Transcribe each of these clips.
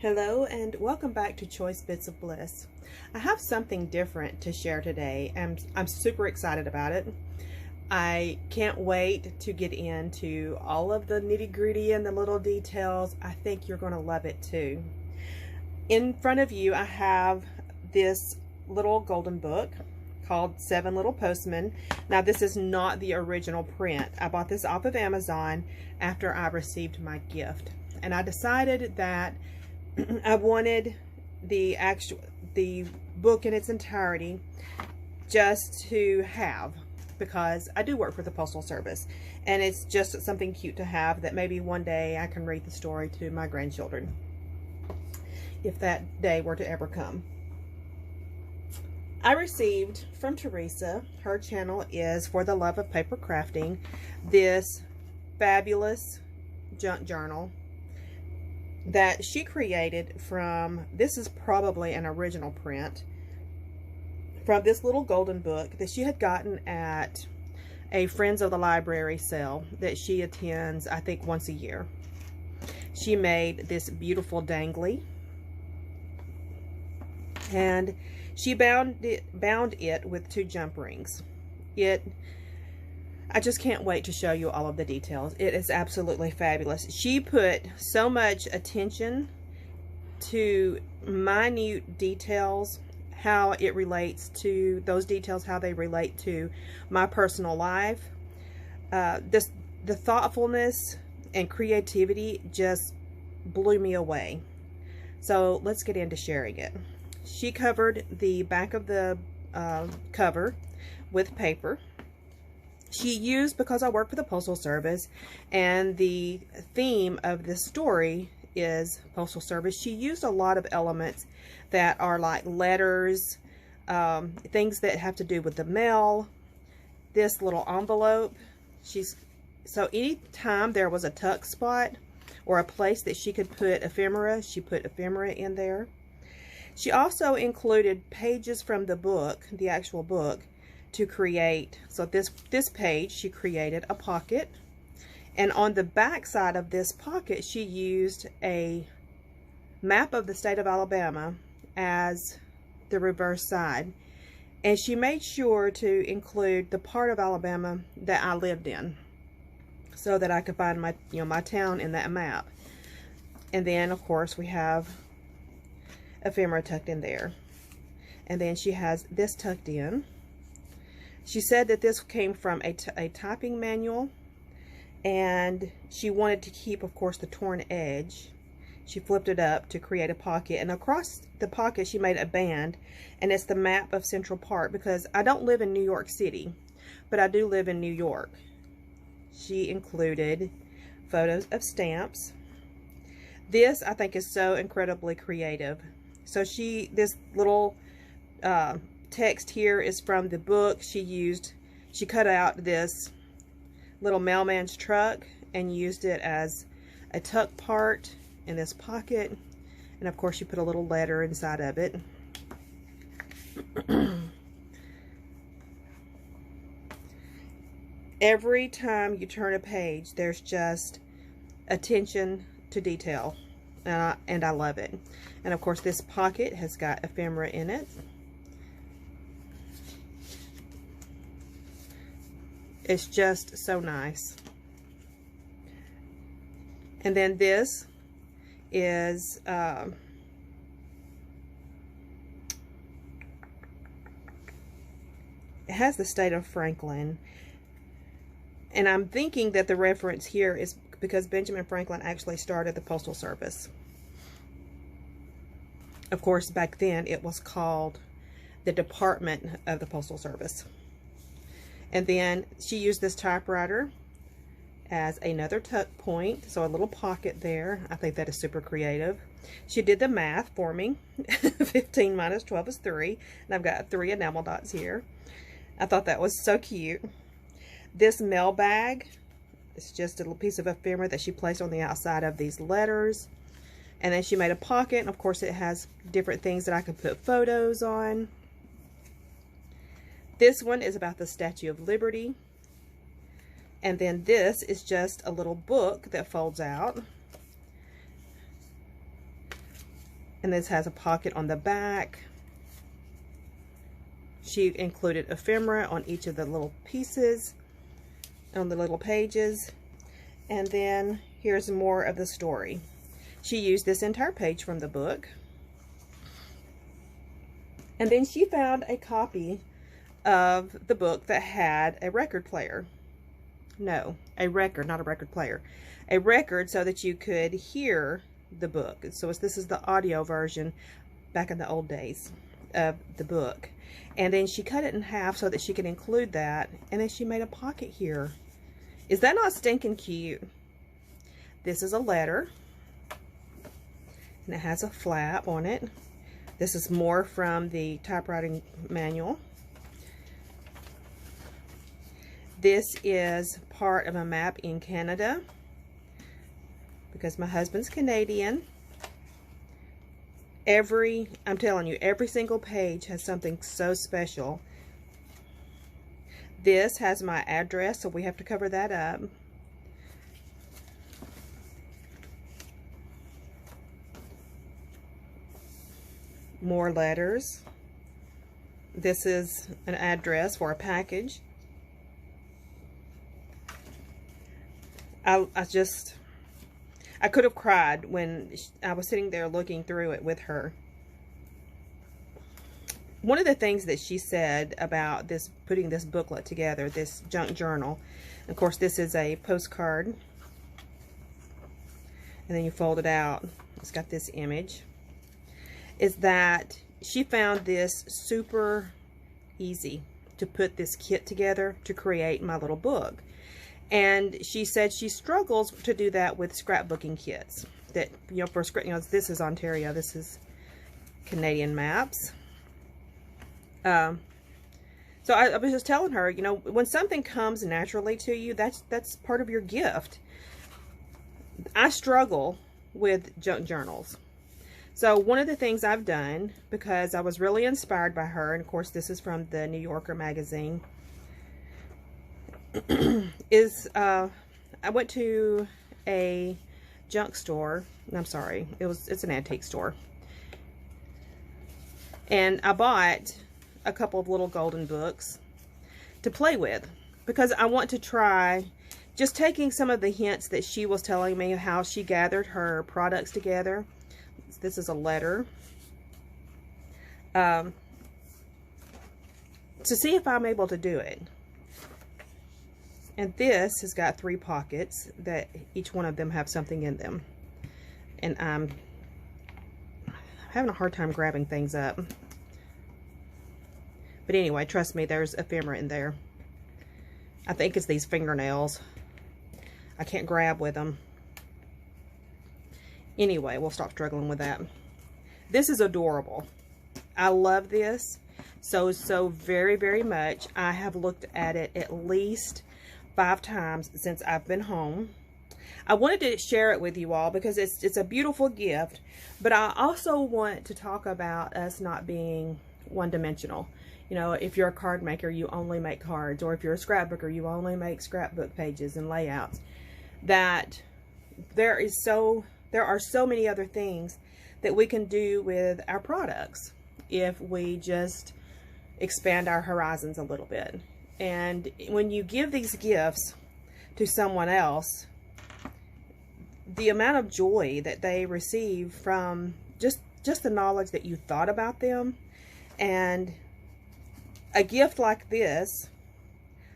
Hello and welcome back to Choice Bits of Bliss. I have something different to share today and I'm super excited about it. I can't wait to get into all of the nitty-gritty and the little details. I think you're going to love it too. In front of you I have this little golden book called 7 Little Postmen. Now this is not the original print. I bought this off of Amazon after I received my gift, and I decided that I wanted the book in its entirety just to have, because I do work for the Postal Service and it's just something cute to have that maybe one day I can read the story to my grandchildren, if that day were to ever come. I received from Teresa, her channel is For the Love of Paper Crafting, this fabulous junk journal that she created from, this is probably an original print, from this little golden book that she had gotten at a Friends of the Library sale that she attends, I think, once a year. She made this beautiful dangly, and she bound it with 2 jump rings. I just can't wait to show you all of the details. It is absolutely fabulous. She put so much attention to minute details, how it relates to those details, how they relate to my personal life. The thoughtfulness and creativity just blew me away. So let's get into sharing it. She covered the back of the cover with paper. She used, because I work for the Postal Service and the theme of this story is Postal Service, she used a lot of elements that are like letters, things that have to do with the mail, this little envelope. So anytime there was a tuck spot or a place that she could put ephemera, she put ephemera in there. She also included pages from the book, the actual book, to create. So this page, she created a pocket, and on the back side of this pocket she used a map of the state of Alabama as the reverse side, and she made sure to include the part of Alabama that I lived in so that I could find my my town in that map. And then of course we have ephemera tucked in there, and then she has this tucked in. She said that this came from a typing manual, and she wanted to keep, of course, the torn edge. She flipped it up to create a pocket, and across the pocket she made a band, and it's the map of Central Park, because I don't live in New York City, but I do live in New York. She included photos of stamps. This, I think, is so incredibly creative. So this little text here is from the book. She cut out this little mailman's truck and used it as a tuck part in this pocket, and of course she put a little letter inside of it. Every time you turn a page there's just attention to detail, and I love it. And of course this pocket has got ephemera in it. It's just so nice. And then this is it has the state of Franklin, and I'm thinking that the reference here is because Benjamin Franklin actually started the Postal Service. Of course, back then it was called the Department of the Postal Service. And then she used this typewriter as another tuck point, so a little pocket there. I think that is super creative. She did the math for me. 15 minus 12 is 3, and I've got 3 enamel dots here. I thought that was so cute. This mail bag, it's just a little piece of ephemera that she placed on the outside of these letters. And then she made a pocket, and of course it has different things that I could put photos on. This one is about the Statue of Liberty. And then this is just a little book that folds out. And this has a pocket on the back. She included ephemera on each of the little pieces, on the little pages. And then here's more of the story. She used this entire page from the book. And then she found a copy of the book that had a record player. No, a record, not a record player. A record so that you could hear the book. So this is the audio version back in the old days of the book. And then she cut it in half so that she could include that. And then she made a pocket here. Is that not stinking cute? This is a letter. And it has a flap on it. This is more from the typewriting manual. This is part of a map in Canada, because my husband's Canadian. I'm telling you, every single page has something so special. This has my address, so we have to cover that up. More letters. This is an address for a package. I could have cried when I was sitting there looking through it with her. One of the things that she said about this, putting this booklet together, this junk journal, of course this is a postcard, and then you fold it out. It's got this image. Is that she found this super easy to put this kit together to create my little book. And she said she struggles to do that with scrapbooking kits. That, you know, for this is Ontario, this is Canadian maps. So I was just telling her, you know, when something comes naturally to you, that's part of your gift. I struggle with junk journals. So one of the things I've done, because I was really inspired by her, and of course this is from the New Yorker magazine, is I went to a junk store. I'm sorry, it's an antique store, and I bought a couple of little golden books to play with, because I want to try just taking some of the hints that she was telling me how she gathered her products together. This is a letter, to see if I'm able to do it. And this has got 3 pockets that each one of them have something in them. And I'm having a hard time grabbing things up. But anyway, trust me, there's ephemera in there. I think it's these fingernails. I can't grab with them. Anyway, we'll stop struggling with that. This is adorable. I love this so very, very much. I have looked at it at least 5 times since I've been home. I wanted to share it with you all because it's a beautiful gift, but I also want to talk about us not being one-dimensional. You know, if you're a card maker, you only make cards, or if you're a scrapbooker, you only make scrapbook pages and layouts. That there are so many other things that we can do with our products if we just expand our horizons a little bit. And when you give these gifts to someone else, the amount of joy that they receive from just the knowledge that you thought about them. And a gift like this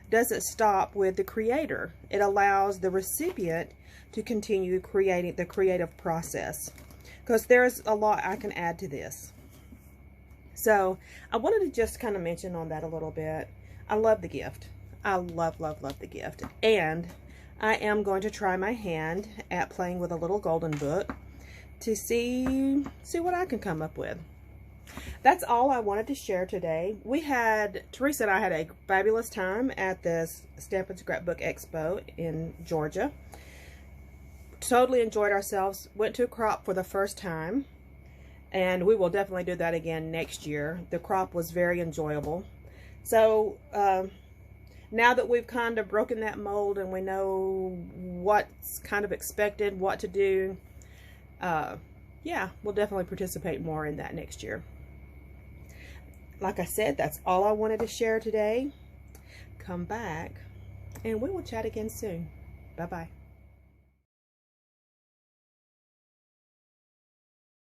doesn't stop with the creator. It allows the recipient to continue creating the creative process, because there's a lot I can add to this. So I wanted to just kind of mention on that a little bit. I love the gift. I love the gift. And I am going to try my hand at playing with a little golden book to see what I can come up with. That's all I wanted to share today. Teresa and I had a fabulous time at this Stamp and Scrapbook Expo in Georgia. Totally enjoyed ourselves. Went to a crop for the first time, and we will definitely do that again next year. The crop was very enjoyable. So now that we've kind of broken that mold and we know what's kind of expected, what to do, yeah, we'll definitely participate more in that next year. Like I said, that's all I wanted to share today. Come back and we will chat again soon. Bye-bye.